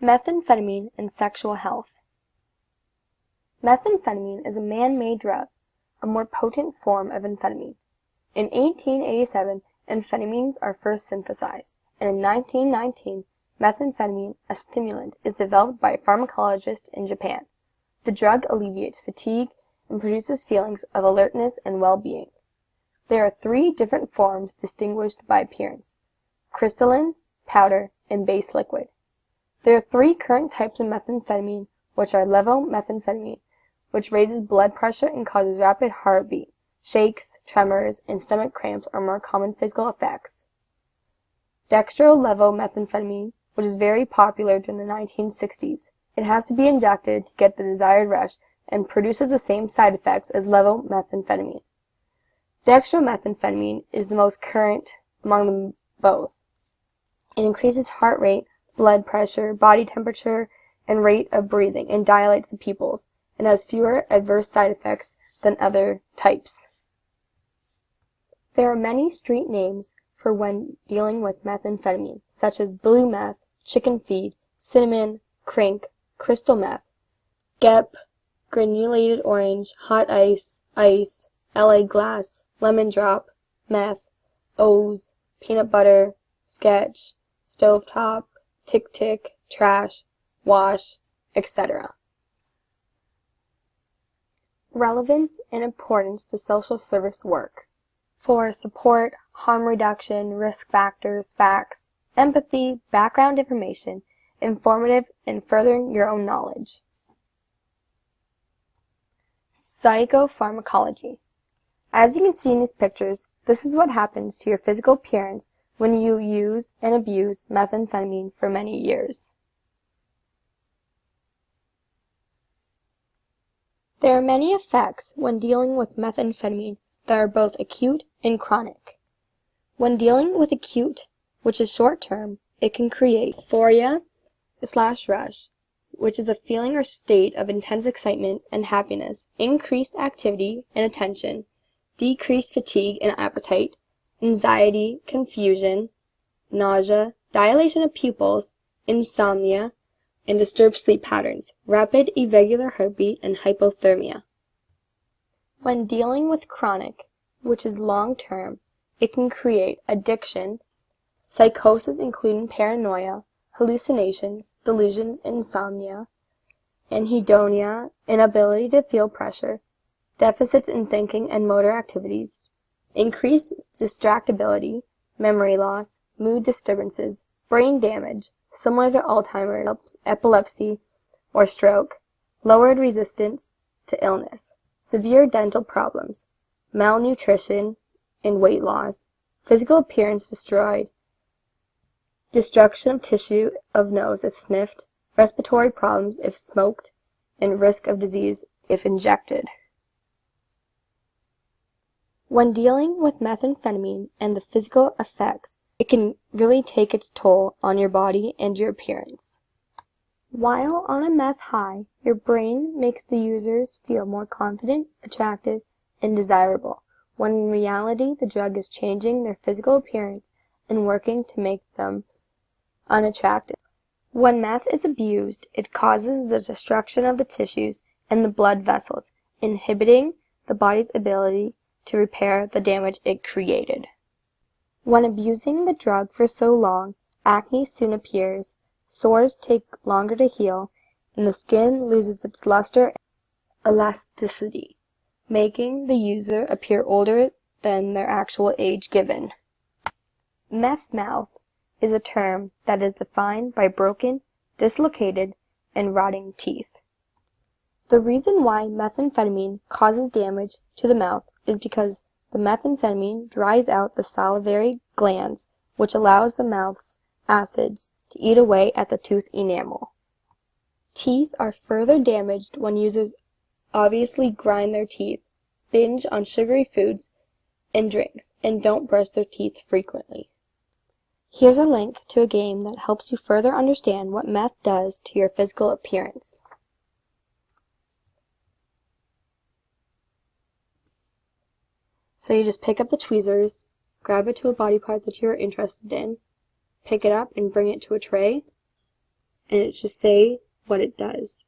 Methamphetamine and sexual health. Methamphetamine is a man-made drug, a more potent form of amphetamine. In 1887, amphetamines are first synthesized, and in 1919, methamphetamine, a stimulant, is developed by a pharmacologist in Japan. The drug alleviates fatigue and produces feelings of alertness and well-being. There are 3 different forms distinguished by appearance: crystalline, powder, and base liquid. There are 3 current types of methamphetamine, which are levomethamphetamine, which raises blood pressure and causes rapid heartbeat. Shakes, tremors, and stomach cramps are more common physical effects. Dextrolevomethamphetamine, which is very popular during the 1960s. It has to be injected to get the desired rush and produces the same side effects as levomethamphetamine. Dextromethamphetamine is the most current among them both. It increases heart rate, blood pressure, body temperature, and rate of breathing, and dilates the pupils, and has fewer adverse side effects than other types. There are many street names for when dealing with methamphetamine, such as blue meth, chicken feed, cinnamon, crank, crystal meth, gep, granulated orange, hot ice, LA glass, lemon drop, meth, O's, peanut butter, sketch, stovetop, tick, trash, wash, etc. Relevance and importance to social service work. For support, harm reduction, risk factors, facts, empathy, background information, informative, and furthering your own knowledge. Psychopharmacology. As you can see in these pictures, this is what happens to your physical appearance when you use and abuse methamphetamine for many years. There are many effects when dealing with methamphetamine that are both acute and chronic. When dealing with acute, which is short-term, it can create euphoria/rush, which is a feeling or state of intense excitement and happiness, increased activity and attention, decreased fatigue and appetite, anxiety, confusion, nausea, dilation of pupils, insomnia, and disturbed sleep patterns, rapid irregular heartbeat, and hypothermia. When dealing with chronic, which is long-term, it can create addiction, psychosis including paranoia, hallucinations, delusions, insomnia, anhedonia, inability to feel pressure, deficits in thinking and motor activities, increased distractibility, memory loss, mood disturbances, brain damage, similar to Alzheimer's, epilepsy, or stroke, lowered resistance to illness, severe dental problems, malnutrition and weight loss, physical appearance destroyed, destruction of tissue of nose if sniffed, respiratory problems if smoked, and risk of disease if injected. When dealing with methamphetamine and the physical effects, it can really take its toll on your body and your appearance. While on a meth high, your brain makes the users feel more confident, attractive, and desirable, when in reality the drug is changing their physical appearance and working to make them unattractive. When meth is abused, it causes the destruction of the tissues and the blood vessels, inhibiting the body's ability to repair the damage it created. When abusing the drug for so long, acne soon appears, sores take longer to heal, and the skin loses its luster and elasticity, making the user appear older than their actual age given. Meth mouth is a term that is defined by broken, dislocated, and rotting teeth. The reason why methamphetamine causes damage to the mouth is because the methamphetamine dries out the salivary glands, which allows the mouth's acids to eat away at the tooth enamel. Teeth are further damaged when users obviously grind their teeth, binge on sugary foods and drinks, and don't brush their teeth frequently. Here's a link to a game that helps you further understand what meth does to your physical appearance. So you just pick up the tweezers, grab it to a body part that you're interested in, pick it up and bring it to a tray, and it should say what it does.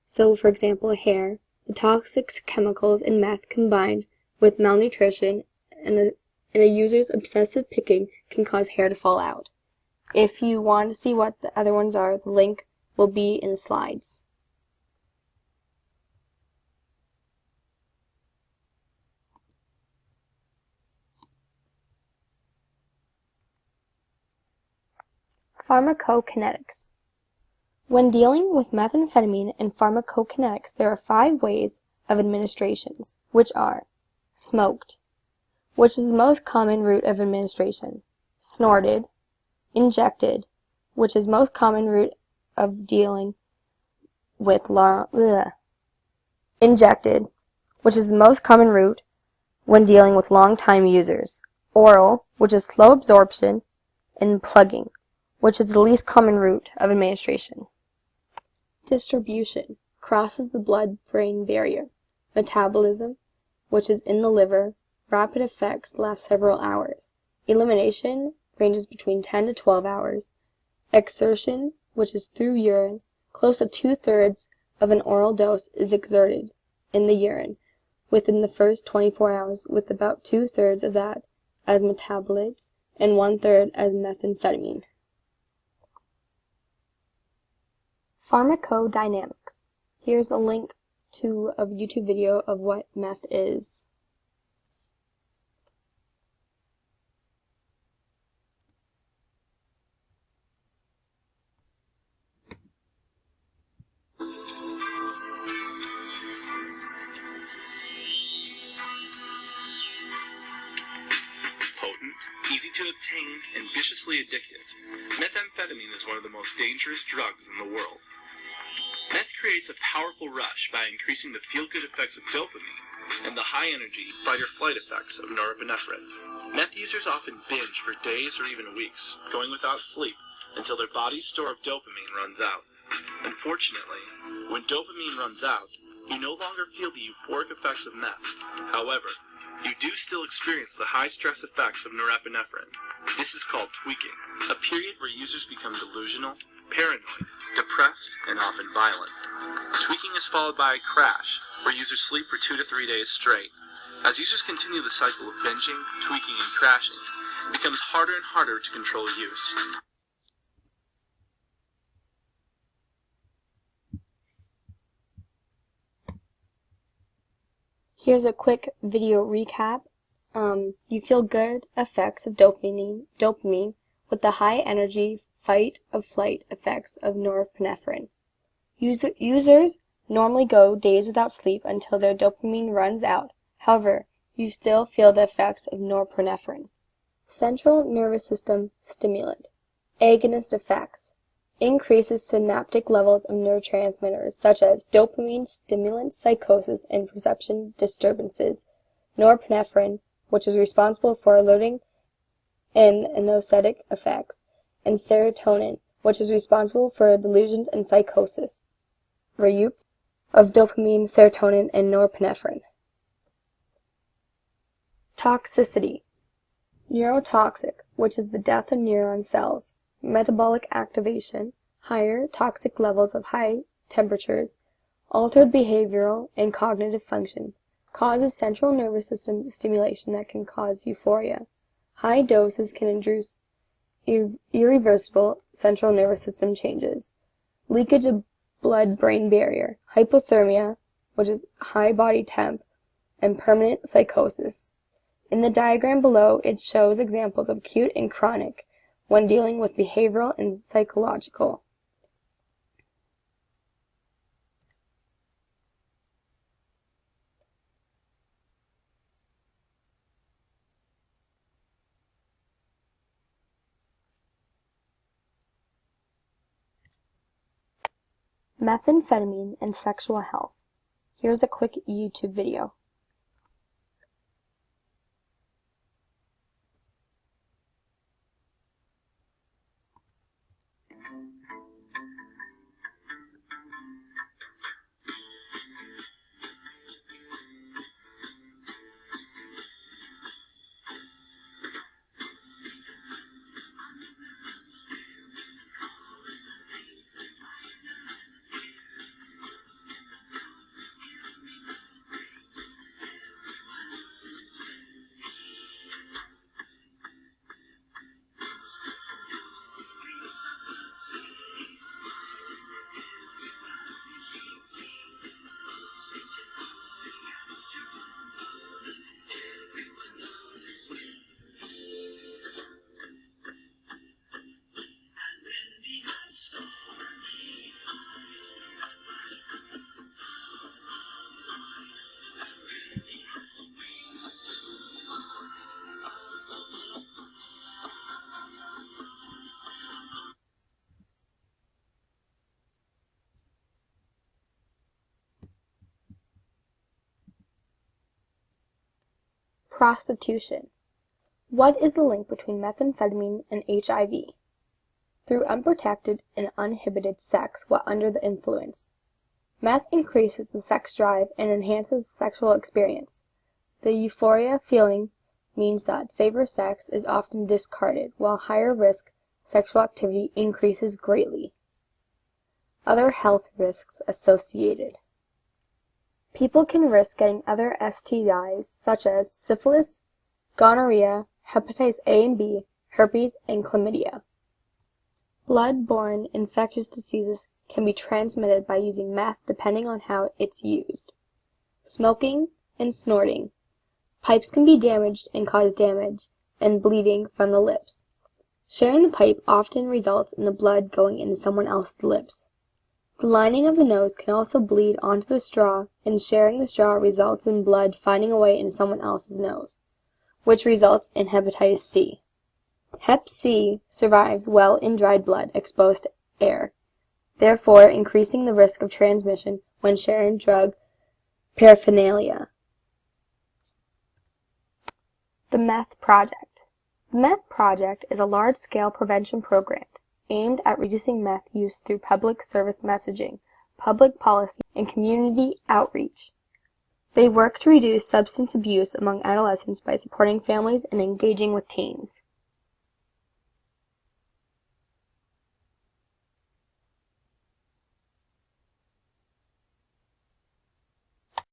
So, for example, hair, the toxic chemicals in meth combined with malnutrition and a user's obsessive picking can cause hair to fall out. If you want to see what the other ones are, the link will be in the slides. Pharmacokinetics. When dealing with methamphetamine and pharmacokinetics, there are 5 ways of administrations, which are smoked, which is the most common route of administration, snorted, injected, which is most common route of dealing with injected, which is the most common route when dealing with long-time users, oral, which is slow absorption, and plugging, which is the least common route of administration. Distribution crosses the blood-brain barrier. Metabolism, which is in the liver, rapid effects last several hours. Elimination ranges between 10 to 12 hours. Exertion, which is through urine, close to 2/3 of an oral dose is exerted in the urine within the first 24 hours, with about 2/3 of that as metabolites and 1/3 as methamphetamine. Pharmacodynamics. Here's a link to a YouTube video of what meth is. Potent, easy to obtain, and viciously addictive, methamphetamine is one of the most dangerous drugs in the world. Meth creates a powerful rush by increasing the feel-good effects of dopamine and the high-energy fight-or-flight effects of norepinephrine. Meth users often binge for days or even weeks, going without sleep until their body's store of dopamine runs out. Unfortunately, when dopamine runs out, you no longer feel the euphoric effects of meth. However, you do still experience the high-stress effects of norepinephrine. This is called tweaking, a period where users become delusional, paranoid, depressed, and often violent. Tweaking is followed by a crash, where users sleep for 2 to 3 days straight. As users continue the cycle of binging, tweaking, and crashing, it becomes harder and harder to control use. Here's a quick video recap. You feel good effects of dopamine with the high energy fight-of-flight effects of norepinephrine. Users normally go days without sleep until their dopamine runs out. However, you still feel the effects of norepinephrine. Central nervous system stimulant. Agonist effects. Increases synaptic levels of neurotransmitters such as dopamine stimulant psychosis and perception disturbances, norepinephrine, which is responsible for alerting and anesthetic effects, and serotonin, which is responsible for delusions and psychosis. Reuse of dopamine, serotonin, and norepinephrine. Toxicity. Neurotoxic, which is the death of neuron cells. Metabolic activation, higher toxic levels of high temperatures, altered behavioral and cognitive function, causes central nervous system stimulation that can cause euphoria. High doses can induce irreversible central nervous system changes, leakage of blood-brain barrier, hypothermia, which is high body temp, and permanent psychosis. In the diagram below, it shows examples of acute and chronic when dealing with behavioral and psychological. Methamphetamine and sexual health. Here's a quick YouTube video. Prostitution. What is the link between methamphetamine and HIV? Through unprotected and uninhibited sex while under the influence. Meth increases the sex drive and enhances the sexual experience. The euphoria feeling means that safer sex is often discarded, while higher risk sexual activity increases greatly. Other health risks associated. People can risk getting other STIs such as syphilis, gonorrhea, hepatitis A and B, herpes, and chlamydia. Blood-borne infectious diseases can be transmitted by using meth depending on how it's used. Smoking and snorting. Pipes can be damaged and cause damage and bleeding from the lips. Sharing the pipe often results in the blood going into someone else's lips. The lining of the nose can also bleed onto the straw, and sharing the straw results in blood finding a way into someone else's nose, which results in hepatitis C. Hep C survives well in dried blood exposed to air, therefore increasing the risk of transmission when sharing drug paraphernalia. The Meth Project. The Meth Project is a large-scale prevention program aimed at reducing meth use through public service messaging, public policy, and community outreach. They work to reduce substance abuse among adolescents by supporting families and engaging with teens.